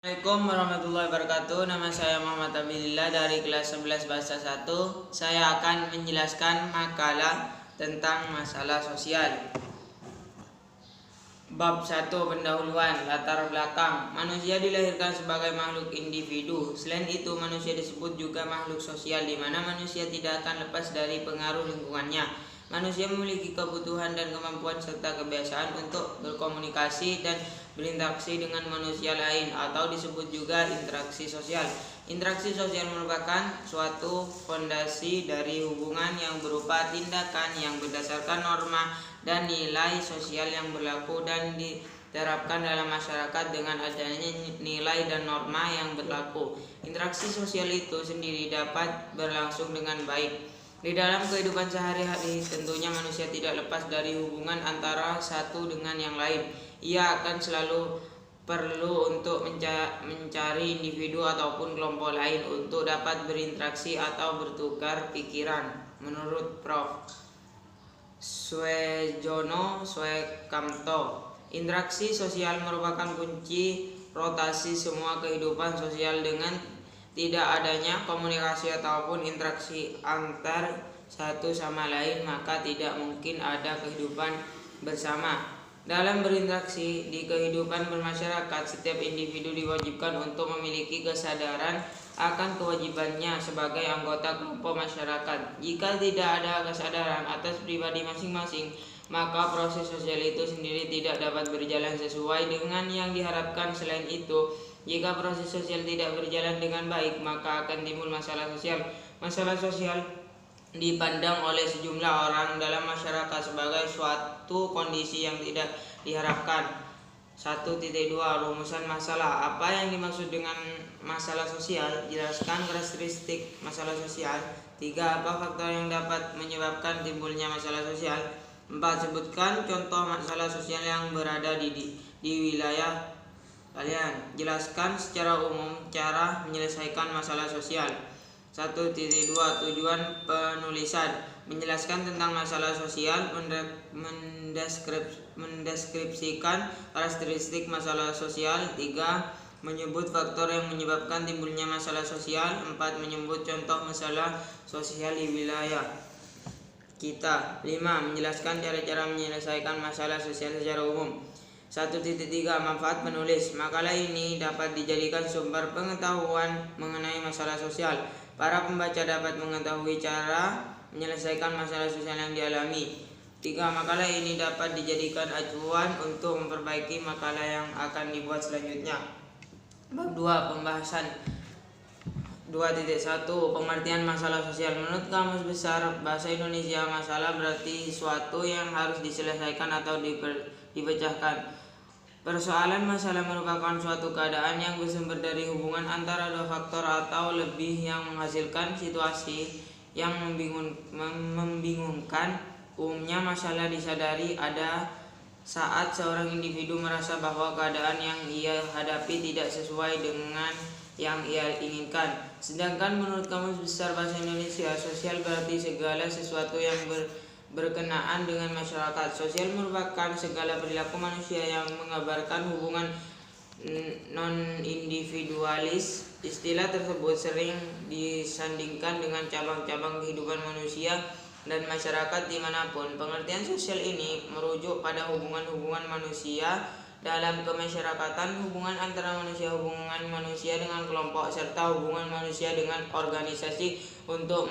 Assalamualaikum warahmatullahi wabarakatuh. Nama saya Muhammad Abilillah dari kelas 11 bahasa 1. Saya akan menjelaskan makalah tentang masalah sosial. Bab 1, pendahuluan, latar belakang. Manusia dilahirkan sebagai makhluk individu. Selain itu, manusia disebut juga makhluk sosial, di mana manusia tidak akan lepas dari pengaruh lingkungannya. Manusia memiliki kebutuhan dan kemampuan serta kebiasaan untuk berkomunikasi dan berinteraksi dengan manusia lain, atau disebut juga interaksi sosial. Interaksi sosial merupakan suatu fondasi dari hubungan yang berupa tindakan yang berdasarkan norma dan nilai sosial yang berlaku dan diterapkan dalam masyarakat dengan adanya nilai dan norma yang berlaku. Interaksi sosial itu sendiri dapat berlangsung dengan baik. Di dalam kehidupan sehari-hari, tentunya manusia tidak lepas dari hubungan antara satu dengan yang lain. Ia akan selalu perlu untuk mencari individu ataupun kelompok lain untuk dapat berinteraksi atau bertukar pikiran. Menurut Prof. Swejono Swekamto, interaksi sosial merupakan kunci rotasi semua kehidupan sosial. Dengan tidak adanya komunikasi ataupun interaksi antar satu sama lain, maka tidak mungkin ada kehidupan bersama. Dalam berinteraksi di kehidupan bermasyarakat, setiap individu diwajibkan untuk memiliki kesadaran akan kewajibannya sebagai anggota kelompok masyarakat. Jika tidak ada kesadaran atas pribadi masing-masing, maka proses sosial itu sendiri tidak dapat berjalan sesuai dengan yang diharapkan. Selain itu, jika proses sosial tidak berjalan dengan baik, maka akan timbul masalah sosial. Masalah sosial dipandang oleh sejumlah orang dalam masyarakat sebagai suatu kondisi yang tidak diharapkan. 1.2 Rumusan masalah. Apa yang dimaksud dengan masalah sosial? Jelaskan karakteristik masalah sosial. 3. Apa faktor yang dapat menyebabkan timbulnya masalah sosial? 4. Sebutkan contoh masalah sosial yang berada di wilayah kalian. Jelaskan secara umum cara menyelesaikan masalah sosial. 1.2 Tujuan penulisan: menjelaskan tentang masalah sosial, mendeskripsikan karakteristik masalah sosial. 3. Menyebut faktor yang menyebabkan timbulnya masalah sosial. 4. Menyebut contoh masalah sosial di wilayah kita. 5. Menjelaskan cara-cara menyelesaikan masalah sosial secara umum. 1.3 Manfaat penulis: makalah ini dapat dijadikan sumber pengetahuan mengenai masalah sosial. Para pembaca dapat mengetahui cara menyelesaikan masalah sosial yang dialami. 3. Makalah ini dapat dijadikan acuan untuk memperbaiki makalah yang akan dibuat selanjutnya. Bab 2, pembahasan. 2.1 Pengertian masalah sosial. Menurut Kamus Besar Bahasa Indonesia, masalah berarti sesuatu yang harus diselesaikan atau dipecahkan. Persoalan masalah merupakan suatu keadaan yang bersumber dari hubungan antara dua faktor atau lebih yang menghasilkan situasi yang membingungkan. Umumnya masalah disadari ada saat seorang individu merasa bahwa keadaan yang ia hadapi tidak sesuai dengan yang ia inginkan. Sedangkan menurut Kamus Besar Bahasa Indonesia, sosial berarti segala sesuatu yang berkenaan dengan masyarakat. Sosial merupakan segala perilaku manusia yang mengabarkan hubungan non-individualis. Istilah tersebut sering disandingkan dengan cabang-cabang kehidupan manusia dan masyarakat dimanapun. Pengertian sosial ini merujuk pada hubungan-hubungan manusia dalam kemasyarakatan, hubungan antara manusia, hubungan manusia dengan kelompok, serta hubungan manusia dengan organisasi untuk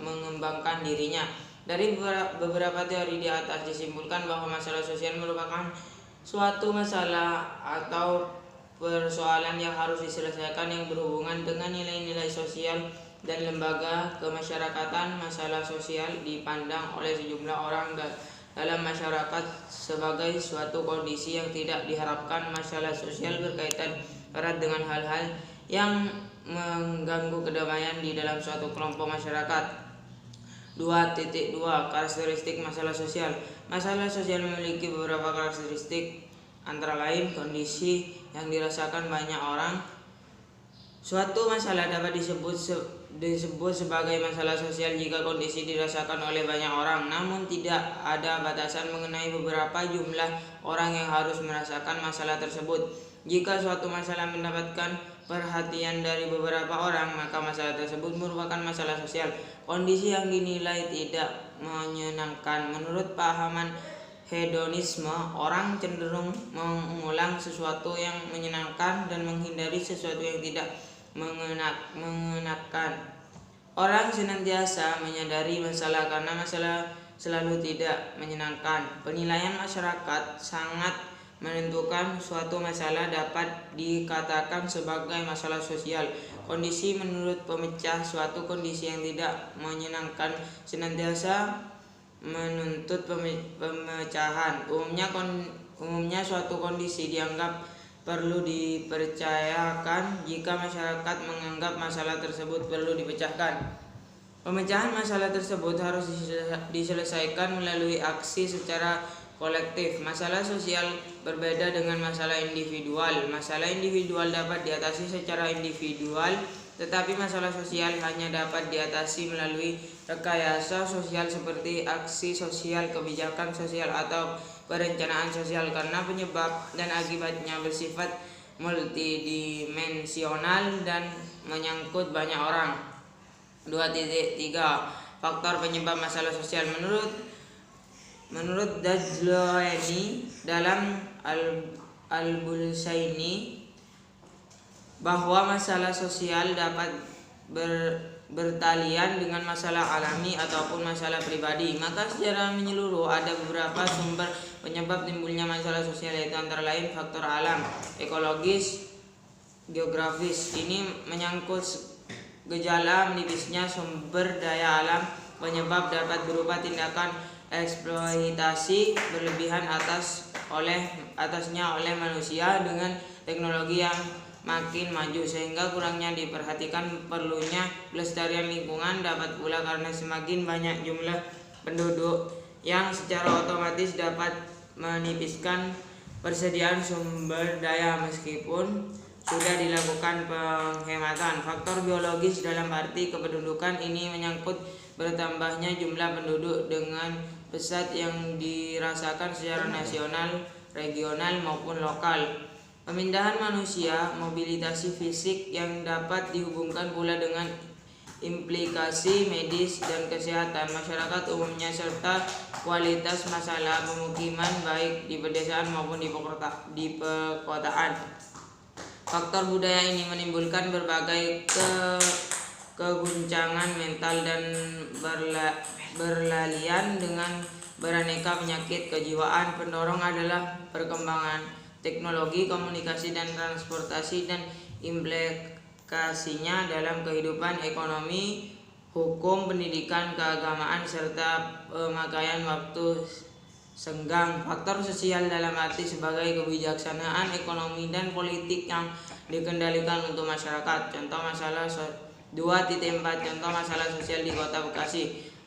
mengembangkan dirinya. Dari beberapa teori di atas disimpulkan bahwa masalah sosial merupakan suatu masalah atau persoalan yang harus diselesaikan yang berhubungan dengan nilai-nilai sosial dan lembaga kemasyarakatan. Masalah sosial dipandang oleh sejumlah orang dalam masyarakat sebagai suatu kondisi yang tidak diharapkan. Masalah sosial berkaitan erat dengan hal-hal yang mengganggu kedamaian di dalam suatu kelompok masyarakat. 2.2 Karakteristik masalah sosial. Masalah sosial memiliki beberapa karakteristik, antara lain kondisi yang dirasakan banyak orang. Suatu masalah dapat disebut sebagai masalah sosial jika kondisi dirasakan oleh banyak orang, namun tidak ada batasan mengenai beberapa jumlah orang yang harus merasakan masalah tersebut. Jika suatu masalah mendapatkan perhatian dari beberapa orang, maka masalah tersebut merupakan masalah sosial. Kondisi yang dinilai tidak menyenangkan. Menurut pahaman hedonisme, orang cenderung mengulang sesuatu yang menyenangkan dan menghindari sesuatu yang tidak mengenakan. Orang senantiasa menyadari masalah karena masalah selalu tidak menyenangkan. Penilaian masyarakat sangat menentukan. Suatu masalah dapat dikatakan sebagai masalah sosial. Kondisi menurut pemecah, suatu kondisi yang tidak menyenangkan senantiasa menuntut pemecahan. Umumnya suatu kondisi dianggap perlu dipercayakan jika masyarakat menganggap masalah tersebut perlu dipecahkan. Pemecahan masalah tersebut harus diselesaikan melalui aksi secara kolektif. Masalah sosial berbeda dengan masalah individual. Masalah individual dapat diatasi secara individual, tetapi masalah sosial hanya dapat diatasi melalui rekayasa sosial seperti aksi sosial, kebijakan sosial, atau perencanaan sosial, karena penyebab dan akibatnya bersifat multidimensional dan menyangkut banyak orang. 2.3 Faktor penyebab masalah sosial. Menurut Dajlaeni dalam Al-Bulsaini, bahwa masalah sosial dapat bertalian dengan masalah alami ataupun masalah pribadi. Maka secara menyeluruh ada beberapa sumber penyebab timbulnya masalah sosial, yaitu antara lain faktor alam, ekologis, geografis. Ini menyangkut gejala menipisnya sumber daya alam. Penyebab dapat berupa tindakan eksploitasi berlebihan atasnya oleh manusia dengan teknologi yang makin maju, sehingga kurangnya diperhatikan perlunya pelestarian lingkungan. Dapat pula karena semakin banyak jumlah penduduk yang secara otomatis dapat menipiskan persediaan sumber daya meskipun sudah dilakukan penghematan. Faktor biologis dalam arti kependudukan. Ini menyangkut bertambahnya jumlah penduduk dengan pesat yang dirasakan secara nasional, regional maupun lokal. Pemindahan manusia, mobilitas fisik yang dapat dihubungkan pula dengan implikasi medis dan kesehatan masyarakat umumnya, serta kualitas masalah pemukiman baik di pedesaan maupun di perkotaan. Faktor budaya ini menimbulkan berbagai keguncangan mental dan berlalian dengan beraneka penyakit kejiwaan. Pendorong adalah perkembangan teknologi, komunikasi, dan transportasi, dan implikasinya dalam kehidupan ekonomi, hukum, pendidikan, keagamaan, serta pemakaian waktu senggang. Faktor sosial dalam arti sebagai kebijaksanaan ekonomi dan politik yang dikendalikan untuk masyarakat. Contoh masalah 2.4 Contoh masalah sosial di Kota Bekasi.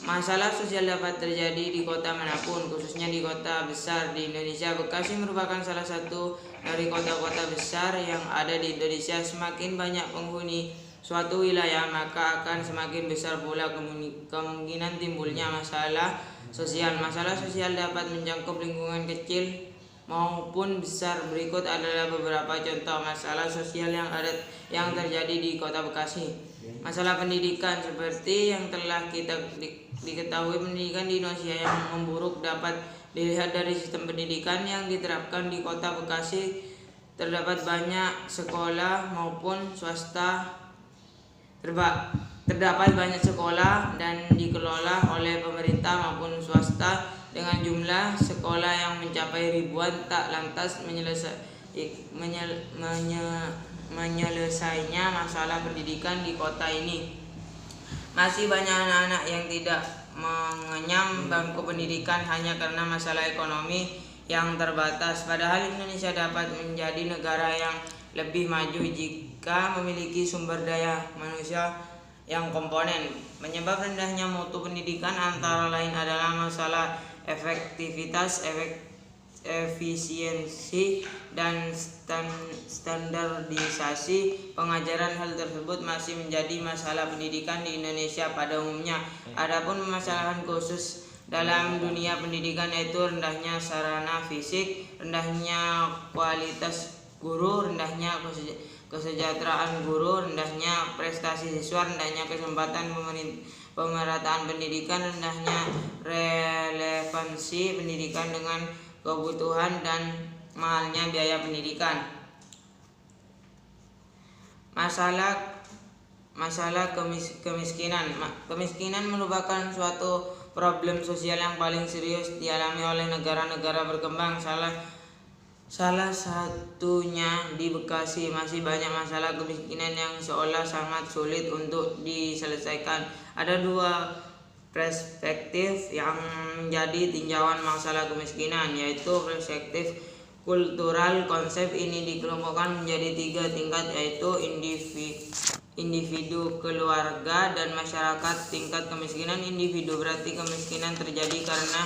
Masalah sosial dapat terjadi di kota manapun, khususnya di kota besar di Indonesia. Bekasi merupakan salah satu dari kota-kota besar yang ada di Indonesia. Semakin banyak penghuni suatu wilayah, maka akan semakin besar pula kemungkinan timbulnya masalah sosial. Masalah sosial dapat mencakup lingkungan kecil maupun besar. Berikut adalah beberapa contoh masalah sosial yang terjadi di Kota Bekasi. Masalah pendidikan. Seperti yang telah kita diketahui, pendidikan di Indonesia yang memburuk dapat dilihat dari sistem pendidikan yang diterapkan di Kota Bekasi. Terdapat banyak sekolah maupun swasta terdapat banyak sekolah dan dikelola oleh pemerintah maupun swasta dengan jumlah sekolah yang mencapai ribuan. Tak lantas menyelesainya masalah pendidikan di kota ini. Masih banyak anak-anak yang tidak mengenyam bangku pendidikan hanya karena masalah ekonomi yang terbatas. Padahal Indonesia dapat menjadi negara yang lebih maju jika memiliki sumber daya manusia yang komponen. Penyebab rendahnya mutu pendidikan antara lain adalah masalah efektivitas, efisiensi, dan standarisasi pengajaran. Hal tersebut masih menjadi masalah pendidikan di Indonesia pada umumnya. Adapun permasalahan khusus dalam dunia pendidikan, yaitu rendahnya sarana fisik, rendahnya kualitas guru, rendahnya kesejahteraan guru, rendahnya prestasi siswa, rendahnya kesempatan pemerataan pendidikan, rendahnya relevansi pendidikan dengan kebutuhan, dan mahalnya biaya pendidikan. Masalah kemiskinan. Kemiskinan merupakan suatu problem sosial yang paling serius dialami oleh negara-negara berkembang. Salah satunya di Bekasi. Masih banyak masalah kemiskinan yang seolah sangat sulit untuk diselesaikan. Ada dua perspektif yang menjadi tinjauan masalah kemiskinan, yaitu perspektif kultural. Konsep ini dikelompokkan menjadi 3 tingkat, yaitu individu, keluarga, dan masyarakat. Tingkat kemiskinan individu berarti kemiskinan terjadi karena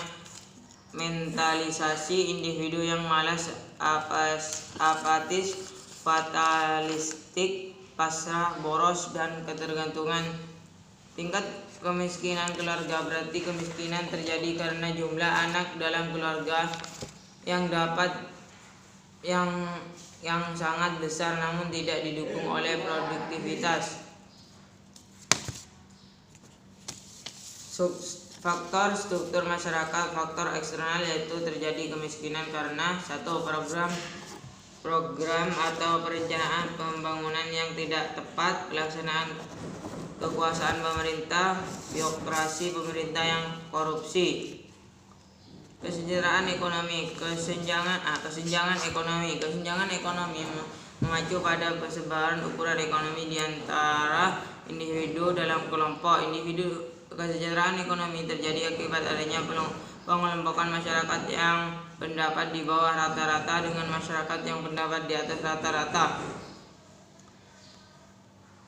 mentalisasi individu yang malas, apatis, fatalistik, pasrah, boros, dan ketergantungan. Tingkat kemiskinan keluarga berarti kemiskinan terjadi karena jumlah anak dalam keluarga yang sangat besar namun tidak didukung oleh produktivitas. Faktor struktur masyarakat. Faktor eksternal yaitu terjadi kemiskinan karena 1. Program atau perencanaan pembangunan yang tidak tepat, pelaksanaan kekuasaan pemerintah, birokrasi pemerintah yang korupsi. Kesejahteraan ekonomi. Kesenjangan ekonomi. Kesenjangan ekonomi mengacu pada persebaran ukuran ekonomi di antara individu dalam kelompok. Kesejahteraan ekonomi terjadi akibat adanya pengelompokan masyarakat yang pendapat di bawah rata-rata dengan masyarakat yang pendapat di atas rata-rata.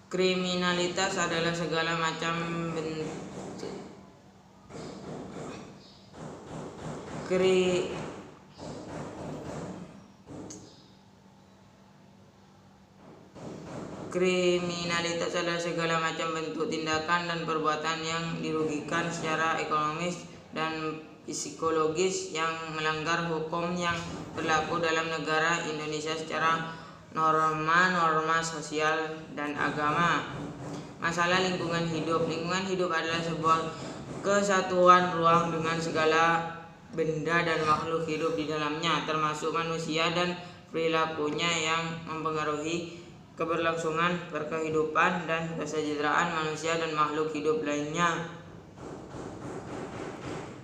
Kriminalitas adalah segala macam bentuk Kriminalitas adalah segala macam bentuk tindakan dan perbuatan yang dirugikan secara ekonomis dan psikologis yang melanggar hukum yang berlaku dalam negara Indonesia secara norma-norma sosial dan agama. Masalah lingkungan hidup. Lingkungan hidup adalah sebuah kesatuan ruang dengan segala benda dan makhluk hidup di dalamnya, termasuk manusia dan perilakunya yang mempengaruhi keberlangsungan berkehidupan dan kesejahteraan manusia dan makhluk hidup lainnya.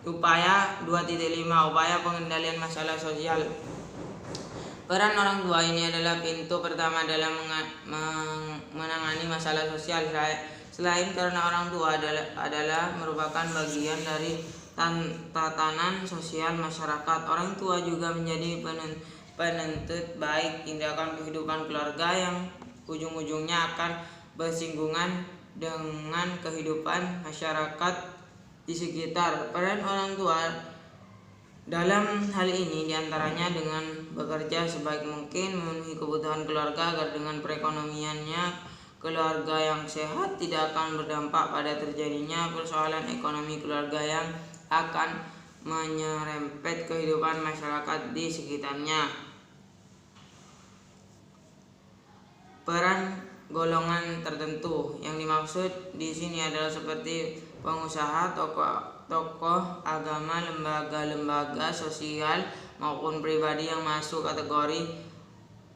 Upaya 2.5. Upaya pengendalian masalah sosial. Peran orang tua ini adalah pintu pertama dalam menangani masalah sosial. Selain karena orang tua adalah merupakan bagian dari tatanan sosial masyarakat, orang tua juga menjadi penentu baik tindakan kehidupan keluarga yang ujung-ujungnya akan bersinggungan dengan kehidupan masyarakat di sekitar. Peran orang tua dalam hal ini diantaranya dengan bekerja sebaik mungkin memenuhi kebutuhan keluarga agar dengan perekonomiannya keluarga yang sehat tidak akan berdampak pada terjadinya persoalan ekonomi keluarga yang akan menyerempet kehidupan masyarakat di sekitarnya. Peran golongan tertentu yang dimaksud di sini adalah seperti pengusaha, tokoh agama, lembaga-lembaga sosial maupun pribadi yang masuk kategori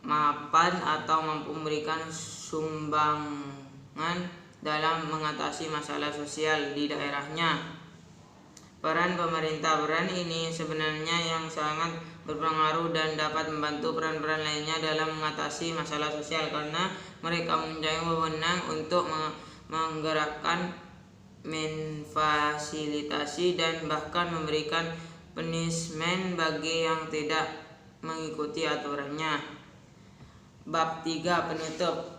mapan atau mampu memberikan sumbangan dalam mengatasi masalah sosial di daerahnya. Peran pemerintah. Peran ini sebenarnya yang sangat berpengaruh dan dapat membantu peran-peran lainnya dalam mengatasi masalah sosial karena mereka mempunyai wewenang untuk menggerakkan, memfasilitasi, dan bahkan memberikan punishment bagi yang tidak mengikuti aturannya. Bab 3. Penutup.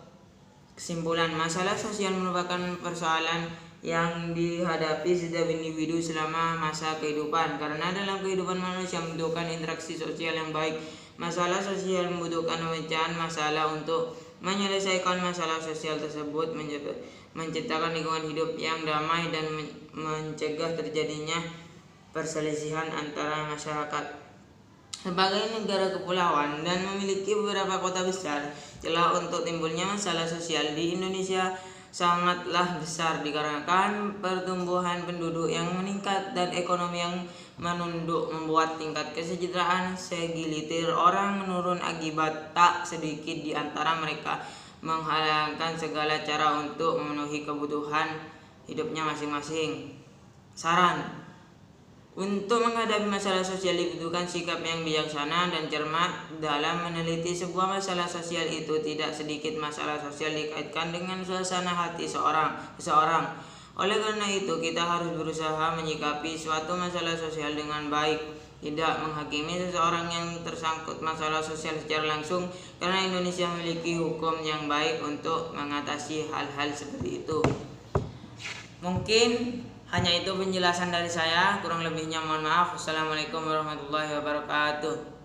Kesimpulan. Masalah sosial merupakan persoalan yang dihadapi setiap individu selama masa kehidupan karena dalam kehidupan manusia membutuhkan interaksi sosial yang baik. Masalah sosial membutuhkan pemecahan masalah. Untuk menyelesaikan masalah sosial tersebut, menciptakan lingkungan hidup yang damai dan mencegah terjadinya perselisihan antara masyarakat. Sebagai negara kepulauan dan memiliki beberapa kota besar, celah untuk timbulnya masalah sosial di Indonesia sangatlah besar dikarenakan pertumbuhan penduduk yang meningkat dan ekonomi yang menunduk membuat tingkat kesejahteraan segelintir orang menurun akibat tak sedikit di antara mereka menghalalkan segala cara untuk memenuhi kebutuhan hidupnya masing-masing. Saran: untuk menghadapi masalah sosial dibutuhkan sikap yang bijaksana dan cermat dalam meneliti sebuah masalah sosial itu. Tidak sedikit masalah sosial dikaitkan dengan suasana hati seseorang. Oleh karena itu, kita harus berusaha menyikapi suatu masalah sosial dengan baik, tidak menghakimi seseorang yang tersangkut masalah sosial secara langsung, karena Indonesia memiliki hukum yang baik untuk mengatasi hal-hal seperti itu. Mungkin hanya itu penjelasan dari saya, kurang lebihnya mohon maaf. Wassalamualaikum warahmatullahi wabarakatuh.